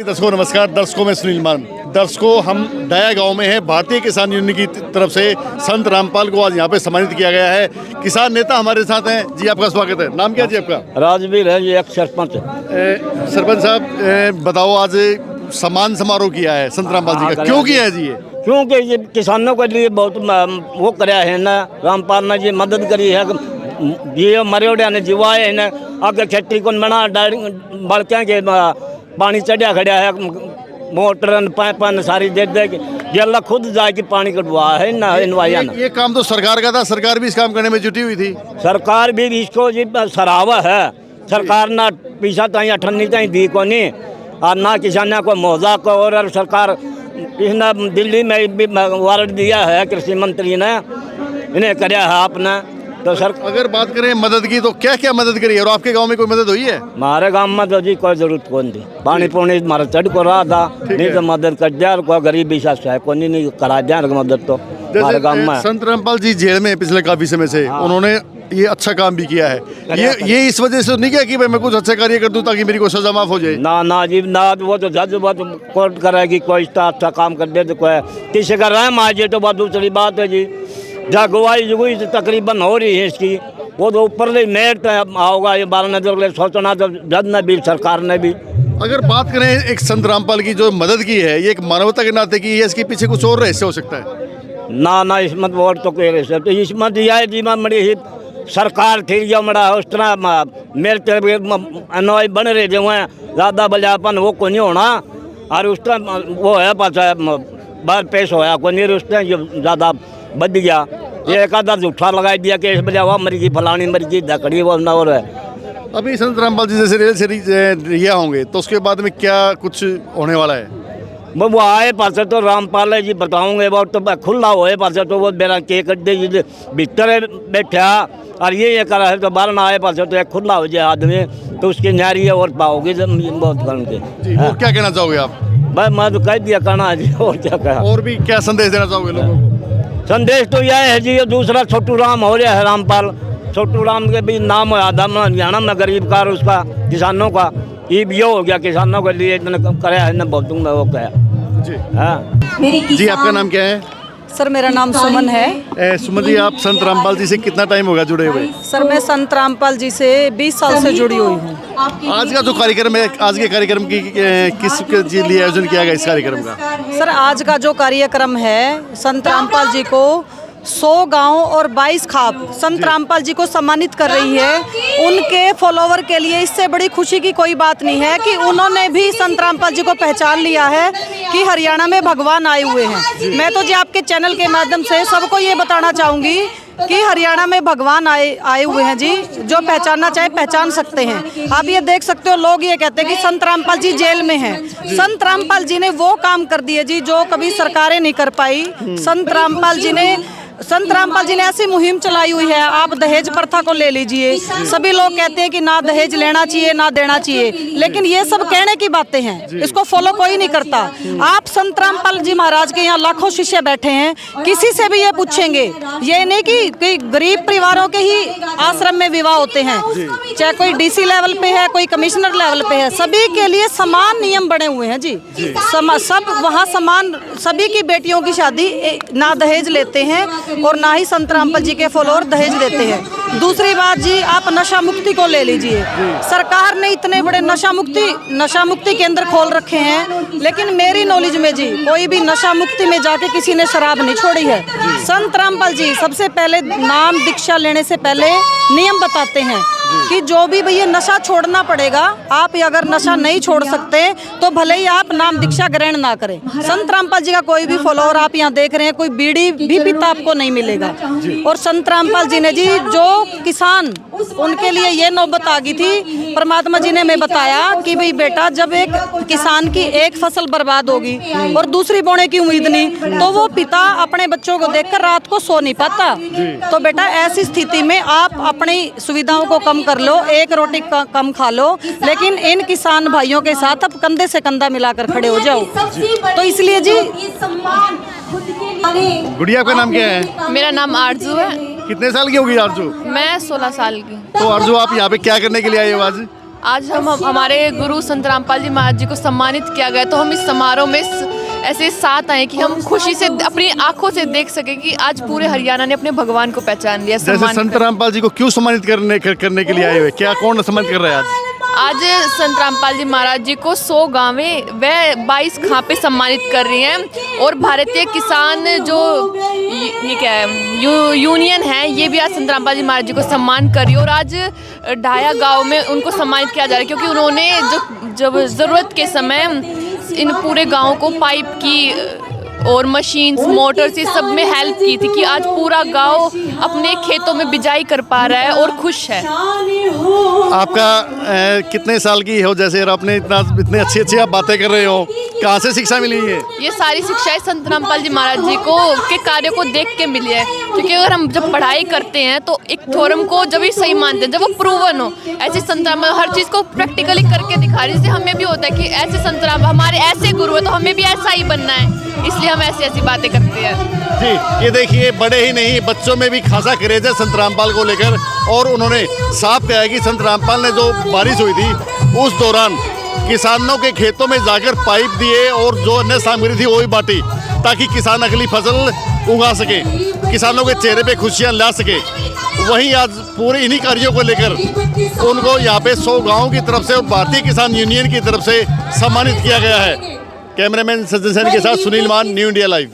दर्शकों नमस्कार। दर्शकों में सुनील मान। दर्शकों हम डाया गांव में हैं। भारतीय किसान यूनियन की तरफ से संत रामपाल को आज यहाँ पे सम्मानित किया गया है। किसान नेता हमारे साथ हैं जी, आपका स्वागत है। नाम क्या जी आपका? राजवीर है जी, एक सरपंच। सरपंच साहब बताओ, आज सम्मान समारोह किया है संत रामपाल जी का, क्यों किया है जी? ये क्योंकि ये किसानों के लिए बहुत वो कराया है ना, रामपाल ने जी मदद करी है। ये मरियोड़िया ने जीवाए है ना, आगे खेती को बना बड़के के पानी चढ़िया खड़ा है, मोटर पाइप सारी दे दे ये अल्लाह खुद जाके पानी कटवा है ना इनवाया। ये काम तो सरकार का था, सरकार भी इस काम करने में जुटी हुई थी। सरकार भी इसको जी सराहवा है। सरकार ना पीछा ताई अठन्नी ताई दी को नहीं, और ना किसान को मुआवजा को। और सरकार इसने दिल्ली में भी वारंट दिया है, कृषि मंत्री ने इन्हें कराया है आपने। तो सर अगर बात करें मदद की, तो क्या क्या मदद करी है और आपके गांव में कोई मदद हुई है? हमारे गांव में तो जी कोई जरूरत कौन थी, पानी पुणी हमारा चढ़ को रहा था, नहीं तो मदद कर दिया। कोई गरीबी है को नहीं करा दिया मदद। तो हमारे गांव में संत रामपाल जी जेल में पिछले काफी समय से, उन्होंने ये अच्छा काम भी किया है। ये इस वजह से नहीं किया कि भाई मैं कुछ अच्छा कार्य कर दूं ताकि मेरी कोई सजा माफ हो जाए? ना जी ना, वो तो जज बात कोर्ट करेगी, कोई अच्छा काम कर दे तो कोई किसी का रहम आ जाए तो बात दूसरी बात है जी। जहाँ गवाही जुगुई तकरीबन हो रही है इसकी, वो तो ऊपर से मेरिट आओगा। ये बारह नजर सोचना तो जज ने भी, सरकार ने भी। अगर बात करें एक संत रामपाल की जो मदद की है, ये एक मानवता के नाते की है, इसके पीछे कुछ और रहस्य हो सकता है? ना इसमत वोट तो कह रहे तो इसमत यह जी मड़ी ही सरकार थी जो मड़ा उस तरह मेरे अनवाई बन रहे जो हैं ज़्यादा बजापन वो को नहीं होना। और उस तरह वो है पाचा बाहर पेश होया को नहीं, उस तरह जो ज़्यादा बच गया। ये एक आधा झूठा लगा दिया कि इस बजा हुआ मर गई, फलानी मर गई, धकड़ी वो ना। और अभी संत रामपाल जी जैसे रेल से रिहा होंगे तो उसके बाद में क्या कुछ होने वाला है? वो आए पास तो रामपाल जी बताऊंगे, वो तो खुला हुए पास तो वो मेरा केक दे भीतर बैठा। और ये करा है तो बाहर ना आए पास तो एक खुला हो जाए आदमी तो उसकी न्यारी और पाओगे बहुत करण के। और क्या कहना चाहोगे आप? भाई मैं तो कह दिया कहना जी, और क्या कहा। और भी क्या संदेश देना चाहोगे लोगों को? संदेश तो यह है जी, दूसरा छोटू राम हो रहा है रामपाल। छोटू राम के भी नाम आदम हरियाणा में गरीब कार उसका किसानों का ये भी हो गया, किसानों के लिए इतना कराया है ना बहुत वो क्या जी। हाँ जी आपका नाम क्या है? सर मेरा नाम सुमन है। सुमन जी, आप संत रामपाल जी से कितना टाइम होगा जुड़े हुए? सर मैं संत रामपाल जी से 20 साल से जुड़ी हुई हूँ। आज का जो कार्यक्रम है, आज के कार्यक्रम की किस के लिए आयोजन किया गया इस कार्यक्रम का? सर आज का जो कार्यक्रम है, संत रामपाल जी को 100 गांव और 22 खाप संत रामपाल जी को सम्मानित कर रही है। उनके फॉलोवर के लिए इससे बड़ी खुशी की कोई बात नहीं है कि उन्होंने भी संत रामपाल जी को पहचान लिया है कि हरियाणा में भगवान आए हुए हैं। मैं तो जी आपके चैनल के माध्यम से सबको ये बताना चाहूँगी कि हरियाणा में भगवान आए हुए हैं जी। जो पहचानना चाहे पहचान सकते हैं। आप ये देख सकते हो, लोग ये कहते हैं कि संत रामपाल जी जेल में हैं। संत रामपाल जी ने वो काम कर दिए जी जो कभी सरकारें नहीं कर पाई। संत रामपाल जी ने ऐसी मुहिम चलाई हुई है। आप दहेज प्रथा को ले लीजिए, सभी लोग कहते हैं कि ना दहेज लेना चाहिए ना देना चाहिए, लेकिन ये सब कहने की बातें हैं, इसको फॉलो कोई नहीं करता। आप संत रामपाल जी महाराज के यहाँ लाखों शिष्य बैठे हैं, किसी से भी ये पूछेंगे, ये नहीं कि गरीब परिवारों के ही आश्रम में विवाह होते हैं, चाहे कोई डीसी लेवल पे है, कोई कमिश्नर लेवल पे है, सभी के लिए समान नियम बने हुए हैं जी। सब वहाँ समान, सभी की बेटियों की शादी ना दहेज लेते हैं और ना ही संत रामपाल जी के फॉलोअर दहेज देते हैं। दूसरी बात जी, आप नशा मुक्ति को ले लीजिए। सरकार ने इतने बड़े नशा मुक्ति केंद्र खोल रखे हैं, लेकिन मेरी नॉलेज में जी कोई भी नशा मुक्ति में जाके किसी ने शराब नहीं छोड़ी है। संत रामपाल जी सबसे पहले नाम दीक्षा लेने से पहले नियम बताते हैं कि जो भी भैया नशा छोड़ना पड़ेगा, आप अगर नशा नहीं छोड़ सकते तो भले ही आप नाम दीक्षा ग्रहण ना करें। संत रामपाल जी का कोई भी फॉलोअर आप यहाँ देख रहे हैं, कोई बीड़ी भी पीता आपको नहीं मिलेगा। और संत रामपाल जी ने जी जो किसान, उनके लिए ये नौबत आ गई थी, परमात्मा जी ने हमें बताया कि भाई बेटा जब एक किसान की एक फसल बर्बाद होगी और दूसरी बोने की उम्मीद नहीं, तो वो पिता अपने बच्चों को देखकर रात को सो नहीं पाता। तो बेटा ऐसी स्थिति में आप अपनी सुविधाओं को कम कर लो, एक रोटी कम खा लो, लेकिन इन किसान भाइयों के साथ अब कंधे से कंधा मिलाकर खड़े हो जाओ। तो इसलिए जी। गुड़िया का नाम क्या है? मेरा नाम आरजू है। कितने साल की होगी आरजू? मैं 16 साल की। तो आरजू आप यहाँ पे क्या करने के लिए आए हो आज? आज हम हमारे गुरु संत रामपाल जी महाराज जी को सम्मानित किया गया, तो हम इस समारोह में ऐसे साथ आए कि हम खुशी से अपनी आंखों से देख सके कि आज पूरे हरियाणा ने अपने भगवान को पहचान लिया। जैसे संत रामपाल जी को क्यों सम्मानित करने के लिए आए हुए, क्या कौन सम्मानित कर रहा है आज? आज संत रामपाल जी महाराज जी को 100 गांवें व 22 खापें सम्मानित कर रही हैं, और भारतीय किसान जो ये क्या है यूनियन है, ये भी आज संत रामपाल जी महाराज जी को सम्मान कर रही है। और आज ढाया गांव में उनको सम्मानित किया जा रहा है, क्योंकि उन्होंने जब ज़रूरत के समय इन पूरे गाँव को पाइप की और मशीन्स मोटर्स ये सब में हेल्प की थी, कि आज पूरा गांव अपने खेतों में बिजाई कर पा रहा है और खुश है। आपका कितने साल की हो, जैसे आपने इतने अच्छी आप बातें कर रहे हो, कहाँ से शिक्षा मिली है? ये सारी शिक्षाएं संत रामपाल जी महाराज जी को के कार्यों को देख के मिली है, क्योंकि अगर हम जब पढ़ाई करते हैं तो एक थ्योरम को जब ही सही मानते हैं जब वो प्रूवन हो। ऐसे संत राम हर चीज़ को प्रैक्टिकली करके दिखा रही, जैसे हमें भी होता है कि ऐसे संत राम हमारे ऐसे गुरु है तो हमें भी ऐसा ही बनना है, इसलिए हम ऐसी बातें करते हैं। जी, ये देखिए बड़े ही नहीं बच्चों में भी खासा क्रेज है संत रामपाल को लेकर, और उन्होंने साफ कहा है कि संत रामपाल ने जो बारिश हुई थी उस दौरान किसानों के खेतों में जाकर पाइप दिए और जो अन्य सामग्री थी वो भी बांटी, ताकि किसान अगली फसल उगा सके, किसानों के चेहरे पे खुशियां ला सके। वहीं आज पूरे इन्हीं कार्यों को लेकर उनको यहाँ पे 100 गाँव की तरफ से और भारतीय किसान यूनियन की तरफ से सम्मानित किया गया है। कैमरामैन सज्जन सैन के साथ सुनील मान, न्यू इंडिया लाइव।